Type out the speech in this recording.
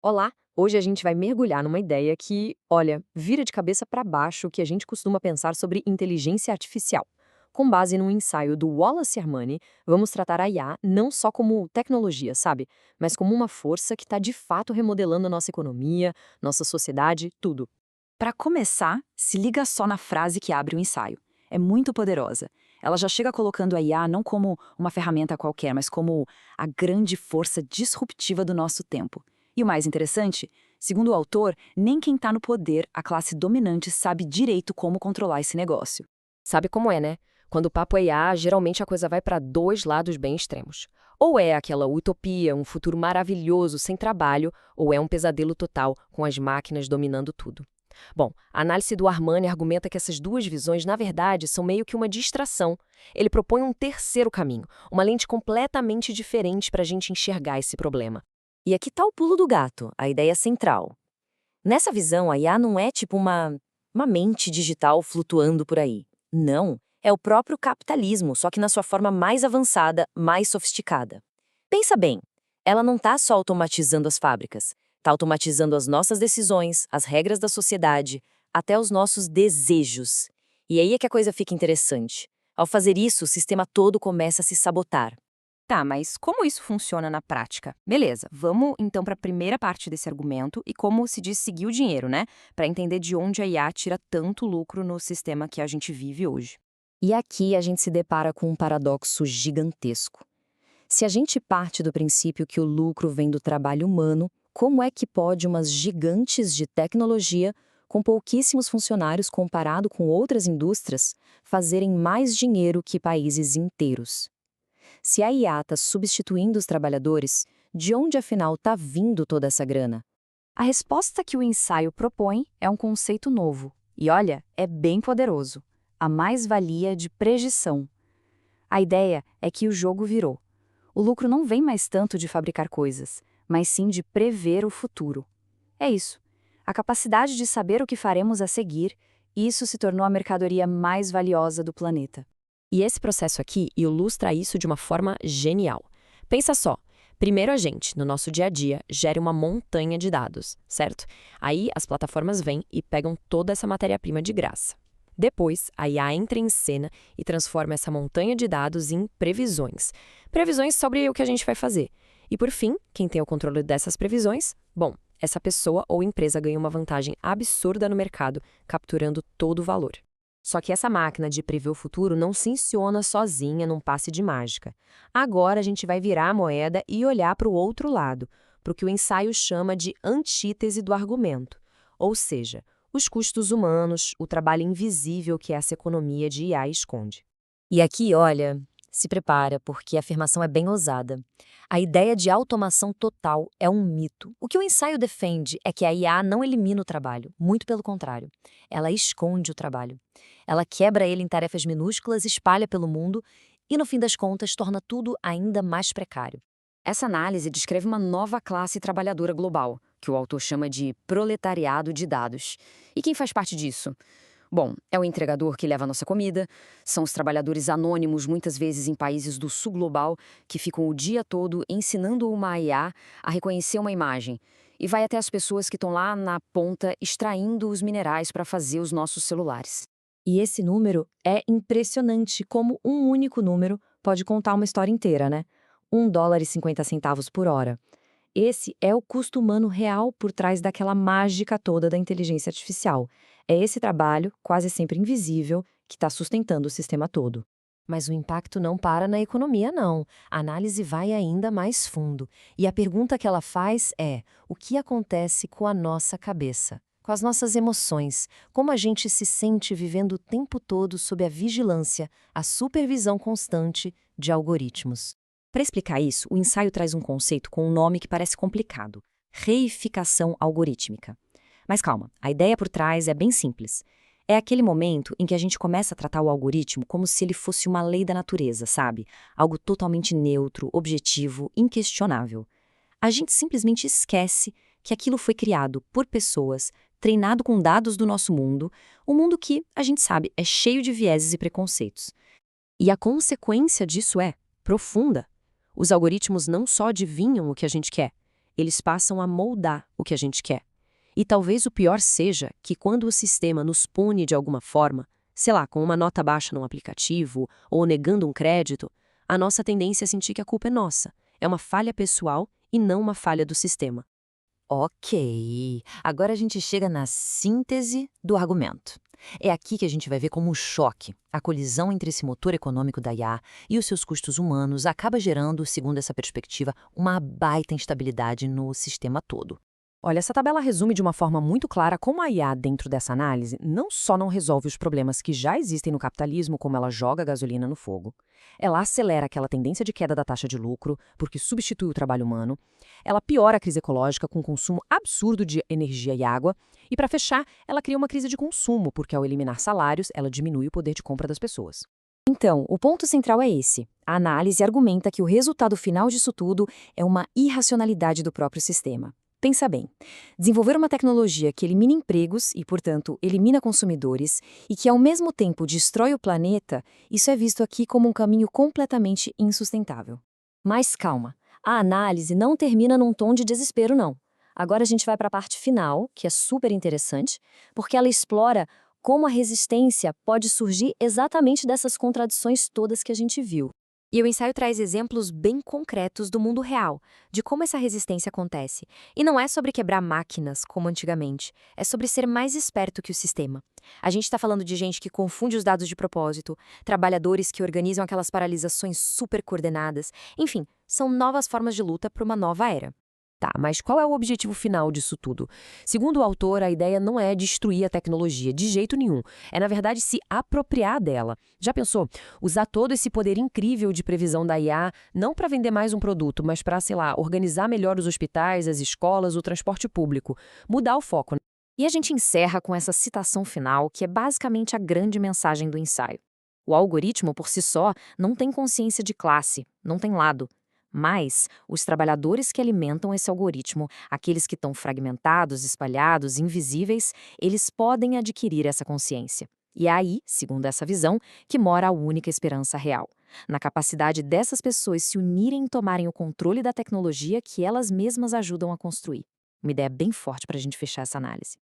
Olá! Hoje a gente vai mergulhar numa ideia que, olha, vira de cabeça para baixo o que a gente costuma pensar sobre inteligência artificial. Com base num ensaio do Wallace Armani, vamos tratar a IA não só como tecnologia, sabe? Mas como uma força que está de fato remodelando a nossa economia, nossa sociedade, tudo. Para começar, se liga só na frase que abre o ensaio. É muito poderosa. Ela já chega colocando a IA não como uma ferramenta qualquer, mas como a grande força disruptiva do nosso tempo. E o mais interessante, segundo o autor, nem quem está no poder, a classe dominante, sabe direito como controlar esse negócio. Sabe como é, né? Quando o papo é IA, geralmente a coisa vai para dois lados bem extremos. Ou é aquela utopia, um futuro maravilhoso sem trabalho, ou é um pesadelo total, com as máquinas dominando tudo. Bom, a análise do Armani argumenta que essas duas visões, na verdade, são meio que uma distração. Ele propõe um terceiro caminho, uma lente completamente diferente para a gente enxergar esse problema. E aqui está o pulo do gato, a ideia central. Nessa visão, a IA não é tipo uma mente digital flutuando por aí. Não, é o próprio capitalismo, só que na sua forma mais avançada, mais sofisticada. Pensa bem, ela não está só automatizando as fábricas, está automatizando as nossas decisões, as regras da sociedade, até os nossos desejos. E aí é que a coisa fica interessante. Ao fazer isso, o sistema todo começa a se sabotar. Tá, mas como isso funciona na prática? Beleza, vamos então para a primeira parte desse argumento e como se diz seguir o dinheiro, né? Para entender de onde a IA tira tanto lucro no sistema que a gente vive hoje. E aqui a gente se depara com um paradoxo gigantesco. Se a gente parte do princípio que o lucro vem do trabalho humano, como é que pode umas gigantes de tecnologia, com pouquíssimos funcionários comparado com outras indústrias, fazerem mais dinheiro que países inteiros? Se a IA está substituindo os trabalhadores, de onde afinal está vindo toda essa grana? A resposta que o ensaio propõe é um conceito novo. E olha, é bem poderoso. A mais-valia de pregição. A ideia é que o jogo virou. O lucro não vem mais tanto de fabricar coisas, mas sim de prever o futuro. É isso. A capacidade de saber o que faremos a seguir, isso se tornou a mercadoria mais valiosa do planeta. E esse processo aqui ilustra isso de uma forma genial. Pensa só. Primeiro a gente, no nosso dia a dia, gera uma montanha de dados, certo? Aí as plataformas vêm e pegam toda essa matéria-prima de graça. Depois, a IA entra em cena e transforma essa montanha de dados em previsões. Previsões sobre o que a gente vai fazer. E por fim, quem tem o controle dessas previsões? Bom, essa pessoa ou empresa ganha uma vantagem absurda no mercado, capturando todo o valor. Só que essa máquina de prever o futuro não funciona sozinha num passe de mágica. Agora a gente vai virar a moeda e olhar para o outro lado, para o que o ensaio chama de antítese do argumento. Ou seja, os custos humanos, o trabalho invisível que essa economia de IA esconde. E aqui, olha, se prepara, porque a afirmação é bem ousada. A ideia de automação total é um mito. O que o ensaio defende é que a IA não elimina o trabalho, muito pelo contrário. Ela esconde o trabalho. Ela quebra ele em tarefas minúsculas, espalha pelo mundo e, no fim das contas, torna tudo ainda mais precário. Essa análise descreve uma nova classe trabalhadora global, que o autor chama de proletariado de dados. E quem faz parte disso? Bom, é o entregador que leva a nossa comida, são os trabalhadores anônimos, muitas vezes em países do sul global, que ficam o dia todo ensinando uma IA a reconhecer uma imagem. E vai até as pessoas que estão lá na ponta extraindo os minerais para fazer os nossos celulares. E esse número é impressionante, como um único número pode contar uma história inteira, né? US$ 1,50 por hora. Esse é o custo humano real por trás daquela mágica toda da inteligência artificial. É esse trabalho, quase sempre invisível, que está sustentando o sistema todo. Mas o impacto não para na economia, não. A análise vai ainda mais fundo. E a pergunta que ela faz é: o que acontece com a nossa cabeça? Com as nossas emoções? Como a gente se sente vivendo o tempo todo sob a vigilância, a supervisão constante de algoritmos? Para explicar isso, o ensaio traz um conceito com um nome que parece complicado: reificação algorítmica. Mas calma, a ideia por trás é bem simples. É aquele momento em que a gente começa a tratar o algoritmo como se ele fosse uma lei da natureza, sabe? Algo totalmente neutro, objetivo, inquestionável. A gente simplesmente esquece que aquilo foi criado por pessoas, treinado com dados do nosso mundo, um mundo que, a gente sabe, é cheio de vieses e preconceitos. E a consequência disso é profunda. Os algoritmos não só adivinham o que a gente quer, eles passam a moldar o que a gente quer. E talvez o pior seja que quando o sistema nos pune de alguma forma, sei lá, com uma nota baixa num aplicativo ou negando um crédito, a nossa tendência é sentir que a culpa é nossa. É uma falha pessoal e não uma falha do sistema. Ok, agora a gente chega na síntese do argumento. É aqui que a gente vai ver como o choque, a colisão entre esse motor econômico da IA e os seus custos humanos acaba gerando, segundo essa perspectiva, uma baita instabilidade no sistema todo. Olha, essa tabela resume de uma forma muito clara como a IA, dentro dessa análise, não só não resolve os problemas que já existem no capitalismo, como ela joga gasolina no fogo, ela acelera aquela tendência de queda da taxa de lucro, porque substitui o trabalho humano, ela piora a crise ecológica com consumo absurdo de energia e água, e, para fechar, ela cria uma crise de consumo, porque ao eliminar salários, ela diminui o poder de compra das pessoas. Então, o ponto central é esse. A análise argumenta que o resultado final disso tudo é uma irracionalidade do próprio sistema. Pensa bem, desenvolver uma tecnologia que elimina empregos e, portanto, elimina consumidores e que, ao mesmo tempo, destrói o planeta, isso é visto aqui como um caminho completamente insustentável. Mas calma, a análise não termina num tom de desespero, não. Agora a gente vai para a parte final, que é super interessante, porque ela explora como a resistência pode surgir exatamente dessas contradições todas que a gente viu. E o ensaio traz exemplos bem concretos do mundo real, de como essa resistência acontece. E não é sobre quebrar máquinas, como antigamente, é sobre ser mais esperto que o sistema. A gente está falando de gente que confunde os dados de propósito, trabalhadores que organizam aquelas paralisações super coordenadas, enfim, são novas formas de luta para uma nova era. Tá, mas qual é o objetivo final disso tudo? Segundo o autor, a ideia não é destruir a tecnologia, de jeito nenhum. É, na verdade, se apropriar dela. Já pensou? Usar todo esse poder incrível de previsão da IA, não para vender mais um produto, mas para, sei lá, organizar melhor os hospitais, as escolas, o transporte público. Mudar o foco. E a gente encerra com essa citação final, que é basicamente a grande mensagem do ensaio. O algoritmo, por si só, não tem consciência de classe, não tem lado. Mas os trabalhadores que alimentam esse algoritmo, aqueles que estão fragmentados, espalhados, invisíveis, eles podem adquirir essa consciência. E é aí, segundo essa visão, que mora a única esperança real. Na capacidade dessas pessoas se unirem e tomarem o controle da tecnologia que elas mesmas ajudam a construir. Uma ideia bem forte para a gente fechar essa análise.